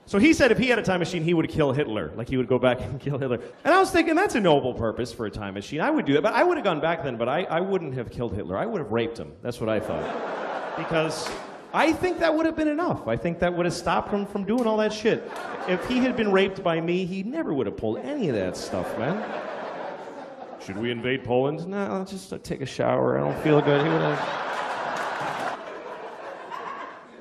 So he said if he had a time machine, he would kill Hitler. Like, he would go back and kill Hitler. And I was thinking, that's a noble purpose for a time machine. I would do that. But I would have gone back then, but I wouldn't have killed Hitler. I would have raped him. That's what I thought. Because I think that would have been enough. I think that would have stopped him from doing all that shit. If he had been raped by me, he never would have pulled any of that stuff, man. Should we invade Poland? No, I'll just take a shower. I don't feel good. He would have...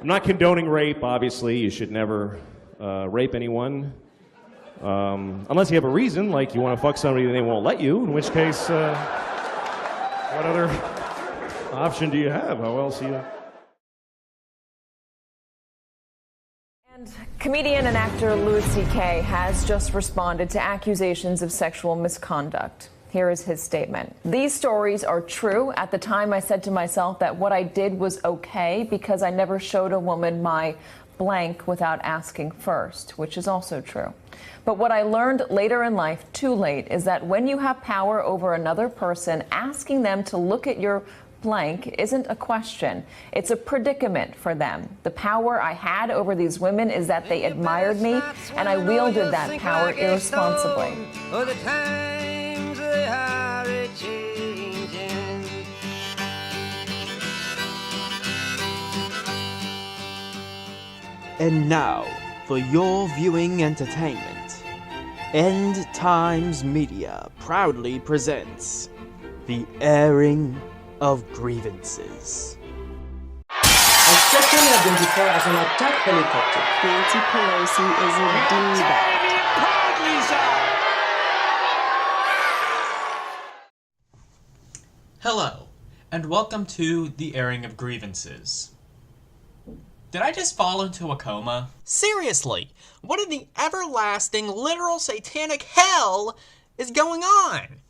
I'm not condoning rape, obviously. You should never rape anyone. Unless you have a reason, like you want to fuck somebody and they won't let you, in which case, what other option do you have? How else do you... And comedian and actor Louis C.K. has just responded to accusations of sexual misconduct. Here is his statement. These stories are true. At the time, I said to myself that what I did was okay because I never showed a woman my blank without asking first, which is also true. But what I learned later in life, too late, is that when you have power over another person, asking them to look at your blank isn't a question. It's a predicament for them. The power I had over these women is that they admired me, and I wielded that power irresponsibly. And now, for your viewing entertainment, End Times Media proudly presents The Airing of Grievances. Suspected identified as an attack helicopter. Nancy Pelosi is a D-bag. Hello, and welcome to The Airing of Grievances. Did I just fall into a coma? Seriously, what in the everlasting, literal satanic hell is going on?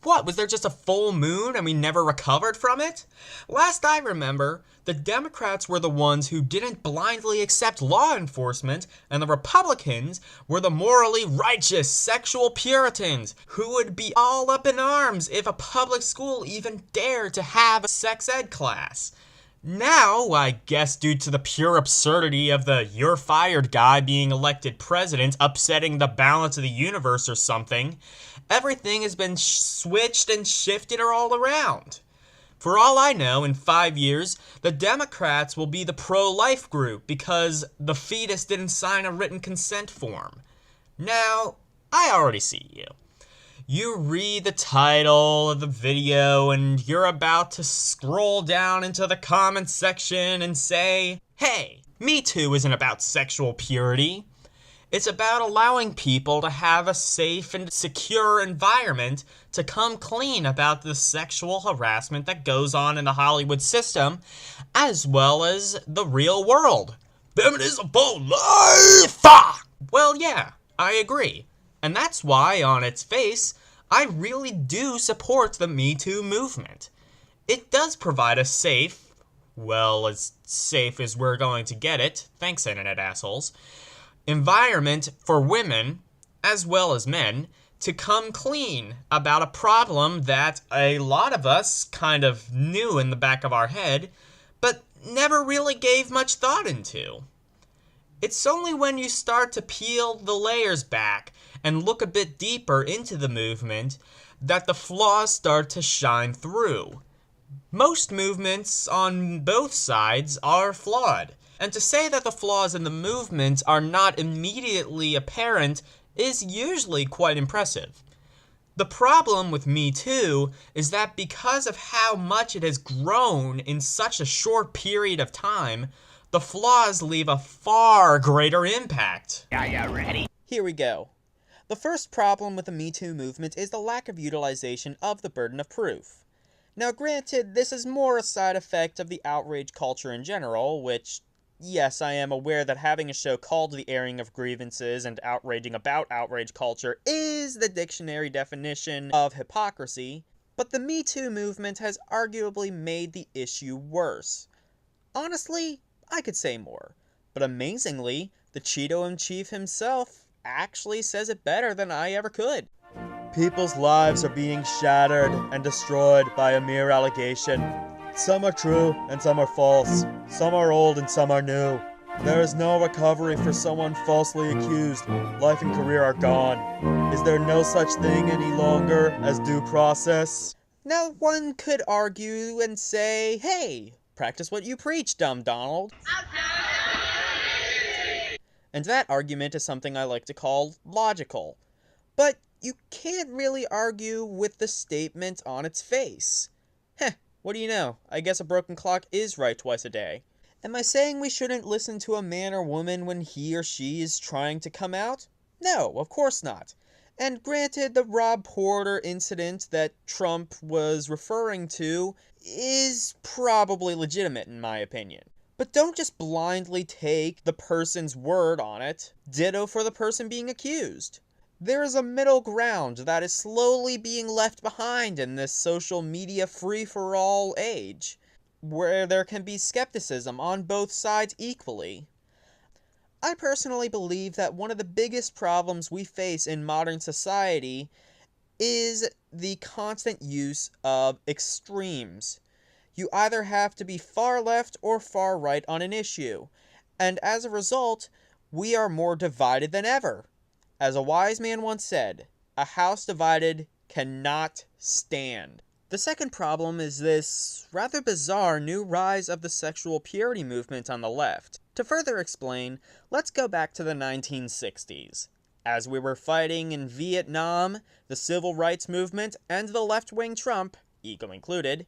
What, was there just a full moon and we never recovered from it? Last I remember, the Democrats were the ones who didn't blindly accept law enforcement, and the Republicans were the morally righteous sexual Puritans who would be all up in arms if a public school even dared to have a sex ed class. Now, I guess due to the pure absurdity of the "you're fired" guy being elected president upsetting the balance of the universe or something, everything has been switched and shifted all around. For all I know, in 5 years, the Democrats will be the pro-life group because the fetus didn't sign a written consent form. Now, I already see you. You read the title of the video and you're about to scroll down into the comments section and say, hey, Me Too isn't about sexual purity. It's about allowing people to have a safe and secure environment to come clean about the sexual harassment that goes on in the Hollywood system, as well as the real world. Feminism for life! Well, yeah, I agree. And that's why, on its face, I really do support the Me Too movement. It does provide a safe, well, as safe as we're going to get it, thanks internet assholes, environment for women, as well as men, to come clean about a problem that a lot of us kind of knew in the back of our head, but never really gave much thought into. It's only when you start to peel the layers back and look a bit deeper into the movement that the flaws start to shine through. Most movements on both sides are flawed, and to say that the flaws in the movement are not immediately apparent is usually quite impressive. The problem with Me Too is that because of how much it has grown in such a short period of time, the flaws leave a far greater impact. Are you ready? Here we go. The first problem with the Me Too movement is the lack of utilization of the burden of proof. Now granted, this is more a side effect of the outrage culture in general, which, yes, I am aware that having a show called The Airing of Grievances and outraging about outrage culture is the dictionary definition of hypocrisy, but the Me Too movement has arguably made the issue worse. Honestly, I could say more, but amazingly, the Cheeto-in-Chief himself actually says it better than I ever could. People's lives are being shattered and destroyed by a mere allegation. Some are true and some are false. Some are old and some are new. There is no recovery for someone falsely accused. Life and career are gone. Is there no such thing any longer as due process? Now, one could argue and say, hey, practice what you preach, dumb Donald. And that argument is something I like to call logical. But you can't really argue with the statement on its face. Heh, what do you know? I guess a broken clock is right twice a day. Am I saying we shouldn't listen to a man or woman when he or she is trying to come out? No, of course not. And granted, the Rob Porter incident that Trump was referring to is probably legitimate in my opinion. But don't just blindly take the person's word on it. Ditto for the person being accused. There is a middle ground that is slowly being left behind in this social media free-for-all age, where there can be skepticism on both sides equally. I personally believe that one of the biggest problems we face in modern society is the constant use of extremes. You either have to be far left or far right on an issue, and as a result, we are more divided than ever. As a wise man once said, a house divided cannot stand. The second problem is this rather bizarre new rise of the sexual purity movement on the left. To further explain, let's go back to the 1960s. As we were fighting in Vietnam, the civil rights movement, and the left-wing Trump, ego included,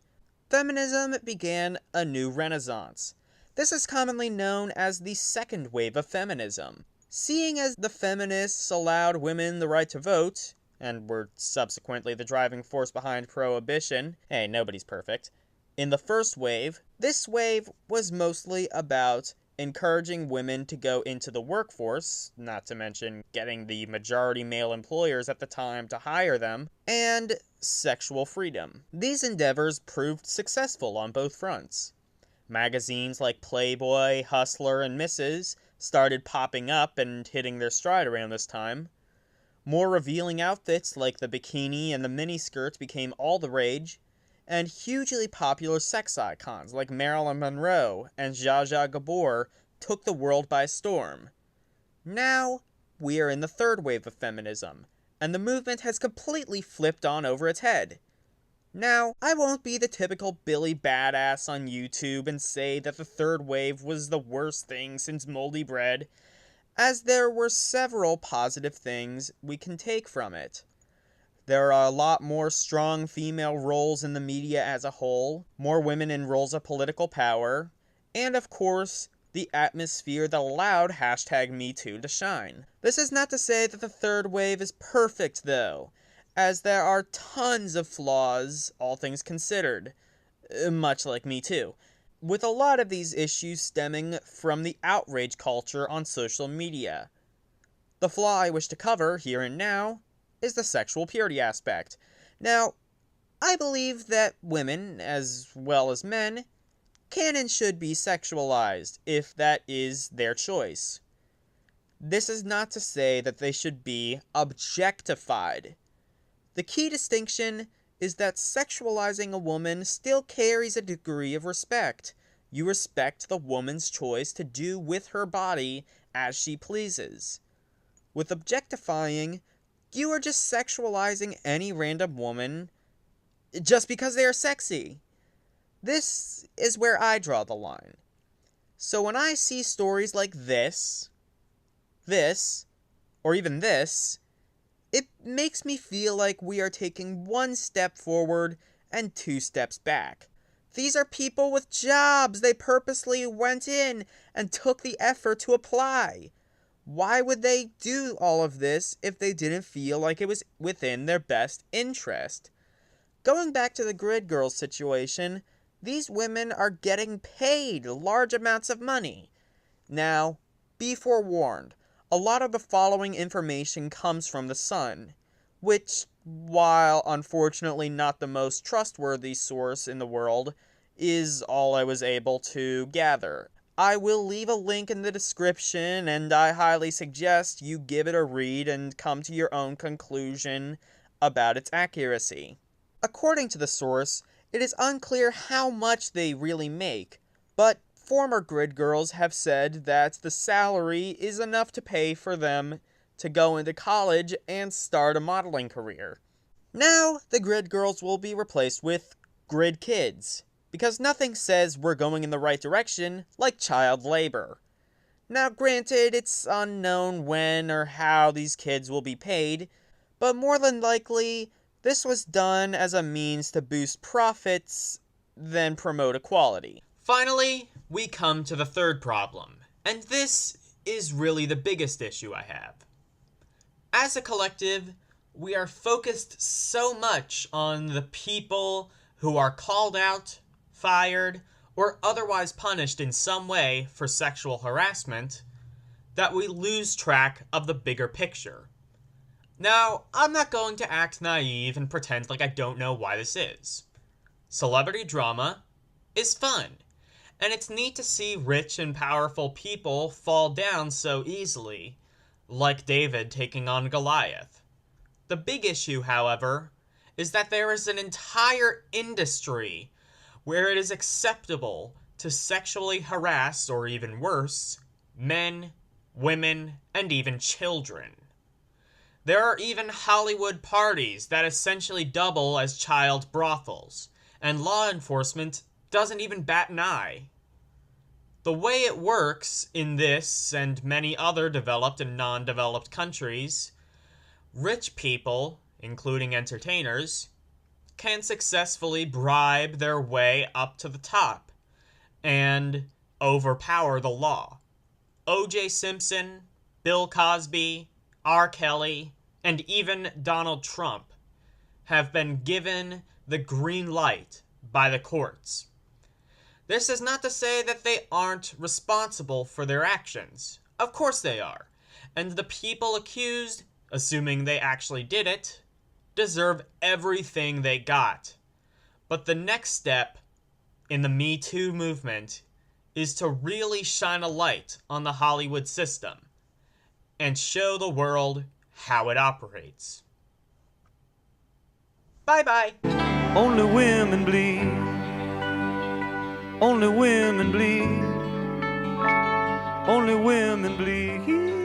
feminism began a new renaissance. This is commonly known as the second wave of feminism. Seeing as the feminists allowed women the right to vote, and were subsequently the driving force behind prohibition, hey, nobody's perfect, in the first wave, this wave was mostly about encouraging women to go into the workforce, not to mention getting the majority male employers at the time to hire them, and sexual freedom. These endeavors proved successful on both fronts. Magazines like Playboy, Hustler, and Mrs. started popping up and hitting their stride around this time. More revealing outfits like the bikini and the miniskirt became all the rage, and hugely popular sex icons like Marilyn Monroe and Zsa Zsa Gabor took the world by storm. Now, we are in the third wave of feminism, and the movement has completely flipped on over its head. Now, I won't be the typical Billy Badass on YouTube and say that the third wave was the worst thing since moldy bread, as there were several positive things we can take from it. There are a lot more strong female roles in the media as a whole, more women in roles of political power, and of course, the atmosphere that allowed #MeToo to shine. This is not to say that the third wave is perfect, though, as there are tons of flaws, all things considered, much like Me Too, with a lot of these issues stemming from the outrage culture on social media. The flaw I wish to cover here and now is the sexual purity aspect. Now, I believe that women, as well as men, can and should be sexualized if that is their choice. This is not to say that they should be objectified. The key distinction is that sexualizing a woman still carries a degree of respect. You respect the woman's choice to do with her body as she pleases. With objectifying, you are just sexualizing any random woman just because they are sexy. This is where I draw the line. So when I see stories like this, or even this, it makes me feel like we are taking one step forward and two steps back. These are people with jobs. They purposely went in and took the effort to apply. Why would they do all of this if they didn't feel like it was within their best interest? Going back to the Grid Girls situation, these women are getting paid large amounts of money. Now, be forewarned, a lot of the following information comes from The Sun, which, while unfortunately not the most trustworthy source in the world, is all I was able to gather. I will leave a link in the description, and I highly suggest you give it a read and come to your own conclusion about its accuracy. According to the source, it is unclear how much they really make, but former grid girls have said that the salary is enough to pay for them to go into college and start a modeling career. Now, the grid girls will be replaced with grid kids, because nothing says we're going in the right direction like child labor. Now, granted, it's unknown when or how these kids will be paid, but more than likely, this was done as a means to boost profits than promote equality. Finally, we come to the third problem, and this is really the biggest issue I have. As a collective, we are focused so much on the people who are called out, fired, or otherwise punished in some way for sexual harassment that we lose track of the bigger picture. Now, I'm not going to act naive and pretend like I don't know why this is. Celebrity drama is fun, and it's neat to see rich and powerful people fall down so easily, like David taking on Goliath. The big issue, however, is that there is an entire industry where it is acceptable to sexually harass, or even worse, men, women, and even children. There are even Hollywood parties that essentially double as child brothels, and law enforcement doesn't even bat an eye. The way it works in this and many other developed and non-developed countries, rich people, including entertainers, can successfully bribe their way up to the top and overpower the law. O.J. Simpson, Bill Cosby, R. Kelly, and even Donald Trump have been given the green light by the courts. This is not to say that they aren't responsible for their actions. Of course they are. And the people accused, assuming they actually did it, deserve everything they got. But the next step in the Me Too movement is to really shine a light on the Hollywood system and show the world how it operates. Bye-bye. Only women bleed. Only women bleed. Only women bleed.